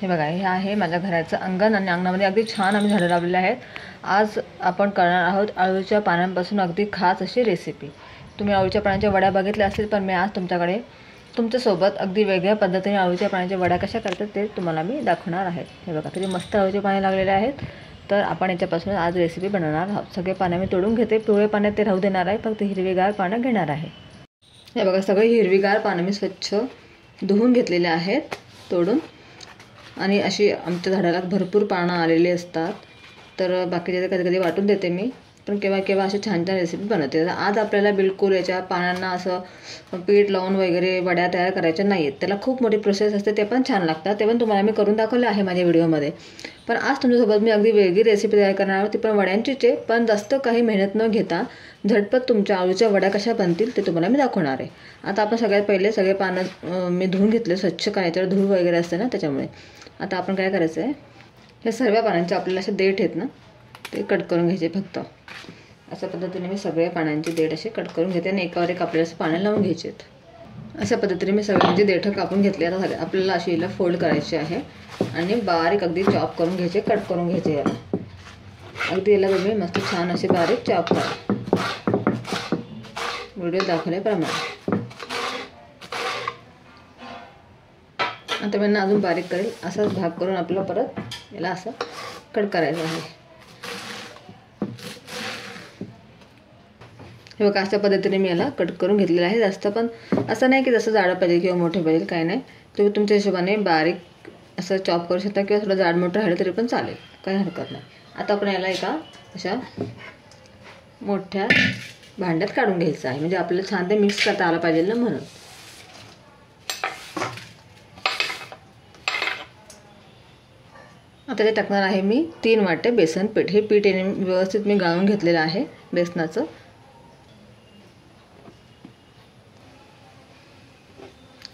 हे बघा, हे आहे माझ्या घराचं अंगण आणि अंगणामध्ये अगदी छान आम्ही झाडं लावलेली आहेत. आज आपण करणार आहोत अळूच्या पानांपासून अगदी खास अशी रेसिपी. तुम्ही अळूच्या पानांच्या वड्या बघितल्या असतील, पण मी आज तुमच्यासोबत अगदी वेगळ्या पद्धतीने अळूच्या पानांच्या वड्या कशा करतात ते तुम्हाला मी दाखवणार आहे. हे बघा, किती मस्त अळूचे पाने लागलेले आहेत. तर आपण याच्यापासून आज रेसिपी बनवणार आहोत. सगळे पाने मी तोडून घेते. पिवळे पाने ते राहू देणार आहे, फक्त हिरवीगार पानं घेणार आहे. हे बघा, सगळे हिरवीगार पानं मी स्वच्छ धुवून घेतलेले आहेत तोडून. आणि अशी आमच्या झाडाला भरपूर पानं आलेली असतात, तर बाकीचे कधी कधी वाटून देते मी, पण केव्हा केव्हा अशी छान छान रेसिपी बनवते. आज आपल्याला बिलकुल याच्या पानांना असं पीठ लावून वगैरे वड्या तयार करायच्या नाही आहेत. त्याला खूप मोठी प्रोसेस असते, ते पण छान लागतात. ते पण तुम्हाला मी करून दाखवले आहे माझ्या व्हिडिओमध्ये. पण आज तुमच्यासोबत मी अगदी वेगळी रेसिपी तयार करणार होती, पण वड्यांचीच आहे, पण जास्त काही मेहनत न घेता झटपट तुमच्या अळूच्या वड्या कशा बनतील ते तुम्हाला मी दाखवणार आहे. आता आपण सगळ्यात पहिले सगळे पानं मी धुवून घेतले स्वच्छ, कारण याच्यावर धूळ वगैरे असते ना, त्याच्यामुळे. आता आपण काय करायचं आहे, हे सर्व पानांचे आपल्याला असे देठ आहेत ना, ते कट करून घ्यायचे. फक्त अशा पद्धतीने मी सगळ्या पानांचे देठ असे कट करून घेते आणि एकावर एक आपल्याला पानं लावून घ्यायचे आहेत. अशा पद्धतीने मी सगळ्यांचे देठ कापून घेतले. आता झाले आपल्याला अशी याला फोल्ड करायचे आहे आणि बारीक अगदी चॉप करून घ्यायचे, कट करून घ्यायचे. याला अगदी याला तुम्ही मस्त छान असे बारीक चॉप करा, व्हिडिओ दाखवल्याप्रमाणे. आता मी अजून बारीक करेल असाच भाग करून आपल्याला परत याला असं कट करायचं आहे. हे बघा, अशा पद्धतीने मी याला कट करून घेतलेलं आहे. जास्त पण असं नाही की जसं जाडं पाहिजे किंवा मोठं पाहिजे, काही नाही. तुम्ही तुमच्या हिशोबाने बारीक असं चॉप करू शकता किंवा थोडं जाड मोठं राहिलं तरी पण चालेल, काही हरकत नाही. आता आपण याला एका अशा मोठ्या भांड्यात काढून घ्यायचं आहे, म्हणजे आपल्याला छान ते मिक्स करता आलं पाहिजे ना, म्हणून. आता ते टाकणार आहे मी 3 वाटे बेसन पीठ. हे पीठ व्यवस्थित मी गाळून घेतलेलं आहे बेसनाचं.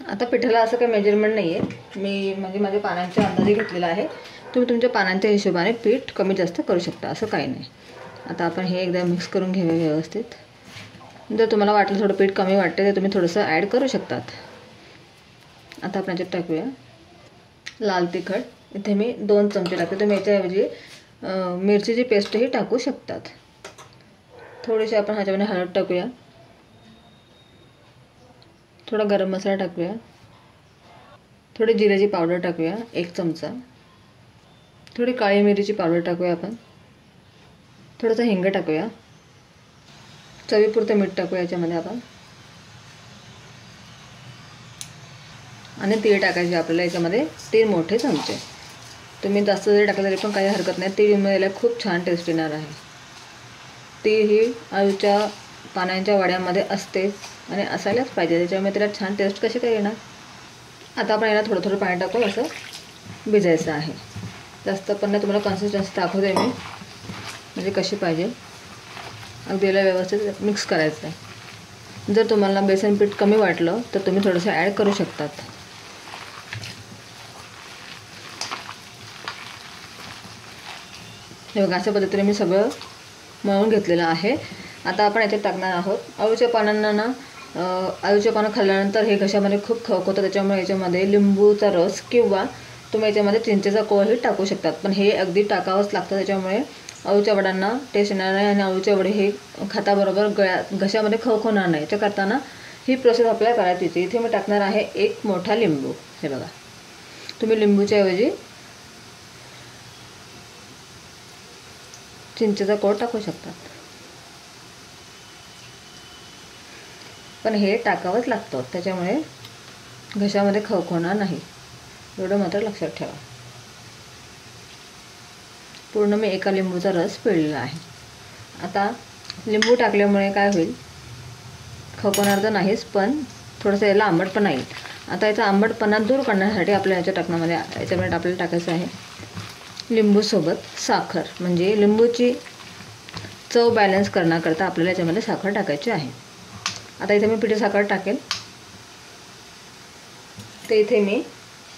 आता पिठाला असं काही मेजरमेंट नाही आहे, मी म्हणजे माझ्या पानांच्या अंदाजे घेतलेला आहे. तुम्ही तुमच्या पानांच्या हिशोबाने पीठ कमी जास्त करू शकता, असं काही नाही. आता आपण हे एकदा मिक्स करून घेऊया व्यवस्थित. जर तुम्हाला वाटलं थोडं पीठ कमी वाटते तर तुम्ही थोडंसं ॲड करू शकतात. आता आपण याच्यात टाकूया लाल तिखट. इथे मी 2 चमचे टाकते. तुम्ही याच्याऐवजी मिरचीची पेस्टही टाकू शकतात. थोडीशी आपण ह्याच्यामध्ये हळद टाकूया, थोडा गरम मसाला टाकूया, थोडी जिऱ्याची पावडर टाकूया 1 चमचा, थोडी काळी मिरीची पावडर टाकूया आपण, थोडंसं हिंग टाकूया, चवीपुरतं मीठ टाकूया याच्यामध्ये आपण, आणि तीळ टाकायचे आपल्याला याच्यामध्ये 3 मोठे चमचे. तुम्ही जास्त जरी टाकलं तरी पण काही हरकत नाही. तीळ याला खूप छान टेस्ट येणार आहे. तीळ ही अळूच्या पानांच्या वड्यामध्ये असते आणि असायलाच पाहिजे, त्याच्यामुळे त्याला छान टेस्ट कशी काय येणार. आता आपण याला थोडं थोडं पाणी टाकून असं भिजायचं आहे. जास्त पण नाही, तुम्हाला कन्सिस्टन्सी दाखवते मी म्हणजे कशी पाहिजे. अगदी याला व्यवस्थित मिक्स करायचं आहे. जर तुम्हाला बेसन पीठ कमी वाटलं तर तुम्ही थोडंसं ॲड करू शकतात. हे बघा, अशा पद्धतीने मी सगळं मळून घेतलेलं आहे. आता आपण याच्यात टाकणार आहोत अळूच्या पानांना ना, अळूच्या पानं खाल्ल्यानंतर हे घशामध्ये खूप खवखवतं, त्याच्यामुळे याच्यामध्ये लिंबूचा रस किंवा तुम्ही याच्यामध्ये चिंचेचा कोळही टाकू शकतात. पण हे अगदी टाकावंच लागतं, त्याच्यामुळे अळूच्या वड्यांना टेस्ट येणार नाही आणि अळूचे वडे हे खाताबरोबर घशामध्ये खवखवणार नाही. याच्या करताना ही प्रोसेस आपल्याला करायची होती. इथे मी टाकणार आहे 1 मोठा लिंबू. हे बघा, तुम्ही लिंबूच्या ऐवजी चिंचेचा कोळ टाकू शकतात, पण हे टाकावंच लागतं, त्याच्यामुळे घशामध्ये खवखवणार नाही. एवढं मात्र लक्षात ठेवा. पूर्ण मी 1 लिंबूचा रस पिळलेला आहे. आता लिंबू टाकल्यामुळे काय होईल, खवखवणार तर नाहीच, पण थोडंसं याला आंबटपणा येईल. आता याचा आंबटपणा दूर करण्यासाठी आपल्या याच्यामध्ये आपल्याला टाकायचं आहे लिंबूसोबत साखर. म्हणजे लिंबूची चव बॅलन्स करण्याकरता आपल्याला याच्यामध्ये साखर टाकायची आहे. आता इथे मी पिठी साखर टाकेल. ते इथे मी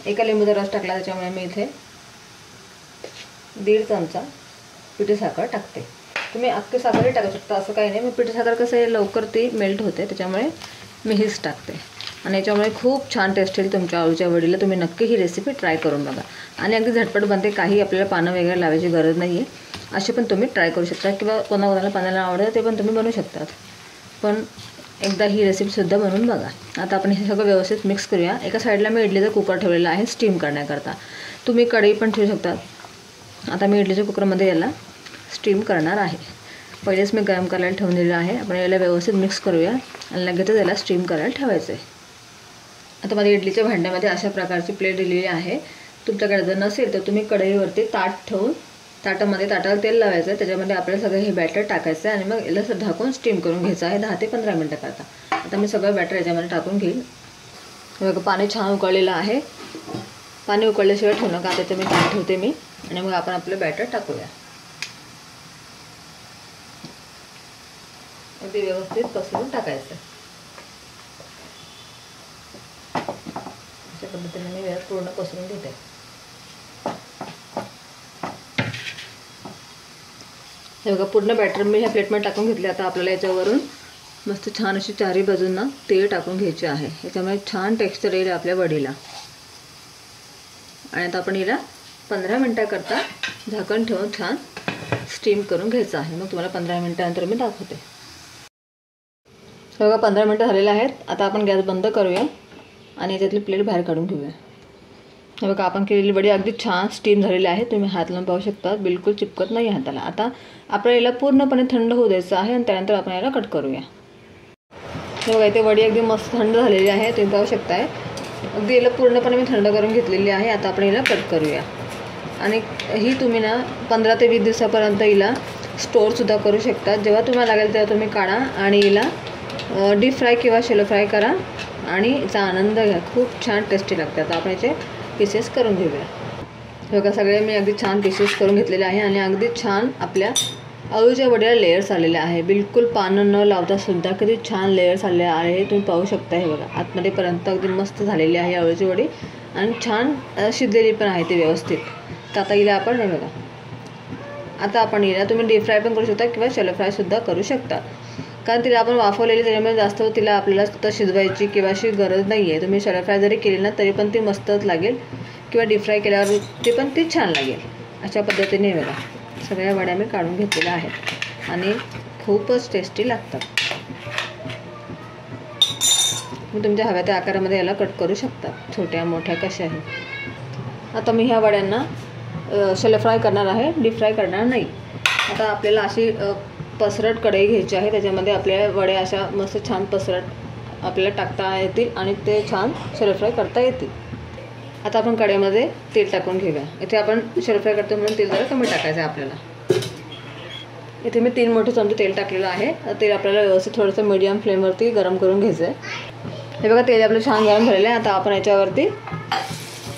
1 लिंबूचा रस टाकला, त्याच्यामुळे मी इथे 1.5 चमचा पिठी साखर टाकते. तुम्ही अख्खी साखरही टाकू शकता, असं काही नाही. मी पिठी साखर कसं आहे लवकर ती मेल्ट होते, त्याच्यामुळे मी हीच टाकते. आणि याच्यामुळे खूप छान टेस्ट येईल तुमच्या आळूच्या वडीला. तुम्ही नक्की ही रेसिपी ट्राय करून बघा आणि अगदी झटपट बनते. काही आपल्याला पानं वगैरे लावायची गरज नाही आहे. असे पण तुम्ही ट्राय करू शकता किंवा कोणाकोणाला पाण्याला आवडतं ते पण तुम्ही बनवू शकतात. पण एकदा ही रेसिपीसुद्धा बनवून बघा. आता आपण हे सगळं व्यवस्थित मिक्स करूया. एका साईडला मी इडलीचा कुकर ठेवलेला आहे स्टीम करण्याकरता. तुम्ही कढई पण ठेवू शकतात. आता मी इडलीच्या कुकरमध्ये याला स्टीम करणार आहे. पहिलेच मी गरम करायला ठेवून दिलेलं आहे. आपण याला व्यवस्थित मिक्स करूया आणि लगेचच याला स्टीम करायला ठेवायचं आहे. आता माझ्या इडलीच्या भांड्यामध्ये अशा प्रकारची प्लेट दिलेली आहे. तुमच्याकडे जर नसेल तर तुम्ही कढईवरती ताट ठेवून ताटाला तेल लावायचं आहे. त्याच्यामध्ये आपल्याला सगळं हे बॅटर टाकायचं आहे आणि मग याला ढाकून स्टीम करून घ्यायचं आहे 10 ते 15 मिनटं करता. आता मी सगळं बॅटर याच्यामध्ये टाकून घेईल. बघा पाणी छान उकळलेलं आहे. पाणी उकळल्याशिवाय ठेवू नका. आता मी ताट ठेवते मी आणि मग आपण आपलं बॅटर टाकूया. अगदी व्यवस्थित पसरून टाकायचं. अशा पद्धतीने मी यात पूर्ण पसरून घेते. हे बघा पूर्ण बॅटर मी ह्या प्लेटमध्ये टाकून घेतले. आता आपल्याला याच्यावरून मस्त छान अशी चारही बाजूंना तेल टाकून घ्यायचे आहे. याच्यामुळे छान टेक्स्चर येईल आपल्या वडीला. आणि आता आपण हिला 15 मिनटाकरता झाकण ठेवून छान स्टीम करून घ्यायचं आहे. मग तुम्हाला 15 मिनटानंतर मी दाखवते. बघा 15 मिनटं झालेले आहेत. आता आपण गॅस बंद करूया आणि याच्यातली प्लेट बाहेर काढून घेऊया. हे बघा आपण केलेली वडी अगदी छान स्टीम झालेली आहे. तुम्ही हात लावून पाहू शकता. बिलकुल चिपकत नाही हाताला. आता आपल्याला याला पूर्णपणे थंड होऊ द्यायचं आहे आणि त्यानंतर आपण याला कट करूया. हे बघा इथे वडी अगदी मस्त थंड झालेली आहे. तुम्ही पाहू शकताय. अगदी याला पूर्णपणे मी थंड करून घेतलेली आहे. आता आपण याला कट करूया आणि ही तुम्ही ना 15 ते 20 दिवसापर्यंत हिला स्टोअरसुद्धा करू शकता. जेव्हा तुम्हाला लागेल तेव्हा तुम्ही काढा आणि हिला डीप फ्राय किंवा शेलो फ्राय करा आणि याचा आनंद घ्या. खूप छान टेस्टी लागतात. आपण याचे पीसेस करून घेऊया. बघा सगळे मी अगदी छान पीसेस करून घेतलेले आहे आणि अगदी छान आपल्या आळूच्या वड्याला लेयर्स आलेले आहे. बिलकुल पानं न लावता सुद्धा किती छान लेयर्स आलेले आहे. तुम्ही पाहू शकता. हे बघा आतमध्ये पर्यंत अगदी मस्त झालेली आहे आळूची वडी आणि छान शिजलेली पण आहे ती व्यवस्थित. तर आता हिला आपण हे बघा आता आपण हिला तुम्ही डीप फ्राय पण करू शकता किंवा शेलो फ्रायसुद्धा करू शकता. कारण तिला आपण वाफवलेली त्याच्यामुळे जास्त तिला आपल्याला तर शिजवायची किंवा अशी गरज नाही आहे. तुम्ही शेलो फ्राय जरी केली ना तरी पण ती मस्तच लागेल किंवा डीप फ्राय केल्यावर ते पण ती छान लागेल. अशा पद्धतीने बघा सगळ्या वड्या मी काढून घेतलेल्या आहेत आणि खूपच टेस्टी लागतात. तुम्ही तुमच्या हव्या त्या आकारामध्ये याला कट करू शकता. छोट्या मोठ्या कशाही. आता मी ह्या वड्यांना शेलो फ्राय करणार आहे. डीप फ्राय करणार नाही. आता आपल्याला अशी पसरट कढई घ्यायची आहे. त्याच्यामध्ये आपल्या वड्या अशा मस्त छान पसरट आपल्याला टाकता येतील आणि ते छान शेलो फ्राय करता येतील. आता आपण कढईमध्ये तेल टाकून घेऊया. इथे आपण शेलो फ्राय करतो म्हणून तेल जरा कमी टाकायचं आहे आपल्याला. इथे मी 3 मोठे चमचे तेल टाकलेलं आहे. तेल आपल्याला व्यवस्थित थोडंसं मीडियम फ्लेमवरती गरम करून घ्यायचं आहे. हे बघा तेल आपलं छान गरम झालेलं आहे. आता आपण याच्यावरती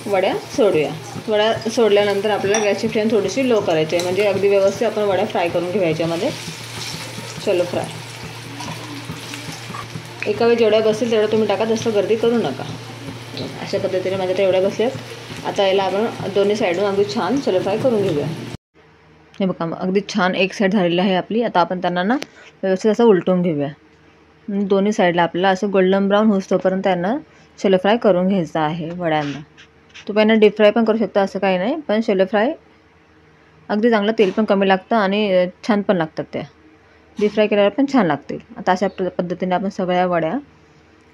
वड्या सोडूया. वड्या सोडल्यानंतर आपल्याला गॅसची फ्लेम थोडीशी लो करायची आहे. म्हणजे अगदी व्यवस्थित आपण वड्या फ्राय करून घेऊया याच्यामध्ये. शेलो फ्राय एका वेळी जेवढ्या बसतील तेवढ्या तुम्ही टाका. जास्त गर्दी करू नका. अशा पद्धतीने माझ्या त्या एवढ्या बसल्यात. आता याला आपण दोन्ही साईडून अगदी छान शेलो फ्राय करून घेऊया. हे बघा अगदी छान एक साईड झालेली आहे आपली. आता आपण त्यांना ना व्यवस्थित असं उलटून घेऊया. दोन्ही साईडला आपल्याला असं गोल्डन ब्राऊन होईस्तोपर्यंत त्यांना शेलो फ्राय करून घ्यायचं आहे वड्यांना. तुम्ही यांना डीप फ्राय पण करू शकता असं काही नाही. पण शेलो फ्राय अगदी चांगलं तेल पण कमी लागतं आणि छान पण लागतात. त्या डीप फ्राय केल्यावर पण छान लागतील. आता अशा पद्धतीने आपण सगळ्या वड्या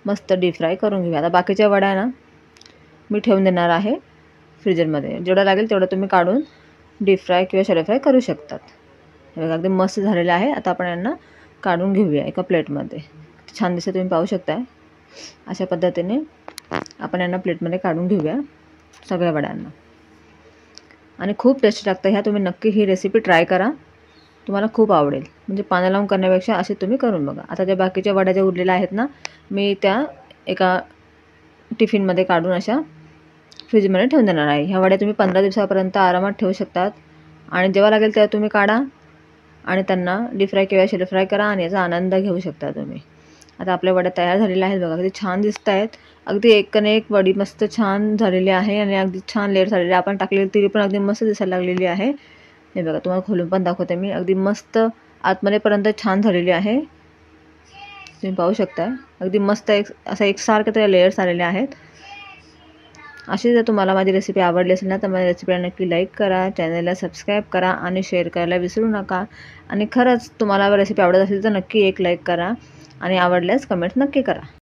मस्त डीप फ्राय करून घेऊया. आता बाकीच्या वड्या ना मी ठेवून देणार आहे फ्रीजरमध्ये. जेवढं लागेल तेवढं तुम्ही काढून डीप फ्राय किंवा शेलो फ्राय करू शकतात. हे बघा अगदी मस्त झालेलं आहे. आता आपण यांना काढून घेऊया एका प्लेटमध्ये. छान दिसतं तुम्ही पाहू शकता. अशा पद्धतीने आपण यांना प्लेटमध्ये काढून घेऊया सगळ्या वड्यांना. आणि खूप टेस्टी लागतं. ह्या तुम्ही नक्की ही रेसिपी ट्राय करा. तुम्हाला खूप आवडेल. म्हणजे पानं लावून करण्यापेक्षा असे तुम्ही करून बघा. आता ज्या बाकीच्या वड्या ज्या उरलेल्या आहेत ना मी त्या एका टिफिनमध्ये काढून अशा फ्रीजमध्ये ठेवून देणार आहे. ह्या वड्या तुम्ही 15 दिवसापर्यंत आरामात ठेवू शकतात आणि जेव्हा लागेल तेव्हा तुम्ही काढा आणि त्यांना डीप फ्राय किंवा शेलो फ्राय करा आणि याचा आनंद घेऊ शकता तुम्ही. आता आपल्या वड्या तयार झालेल्या आहेत. बघा अगदी छान दिसत आहेत. अगदी एकने एक वडी मस्त छान झालेली आहे आणि अगदी छान लेअर झालेली आहे. आपण टाकलेली ती पण अगदी मस्त दिसायला लागलेली आहे. हे बघा तुम्हाला खोलून पण दाखवते मी. अगदी मस्त आतमध्येपर्यंत छान झालेली आहे. तुम्ही पाहू शकता अगदी मस्त असा एकसारखे त्या लेयर्स आलेले आहेत. अशी जर तुम्हाला माझी रेसिपी आवडली असेल ना तर माझ्या रेसिपीला नक्की लाईक करा, चॅनलला सबस्क्राईब करा आणि शेअर करायला विसरू नका. आणि खरंच तुम्हाला रेसिपी आवडत असेल तर नक्की एक लाईक करा आणि आवडल्यास कमेंट नक्की करा.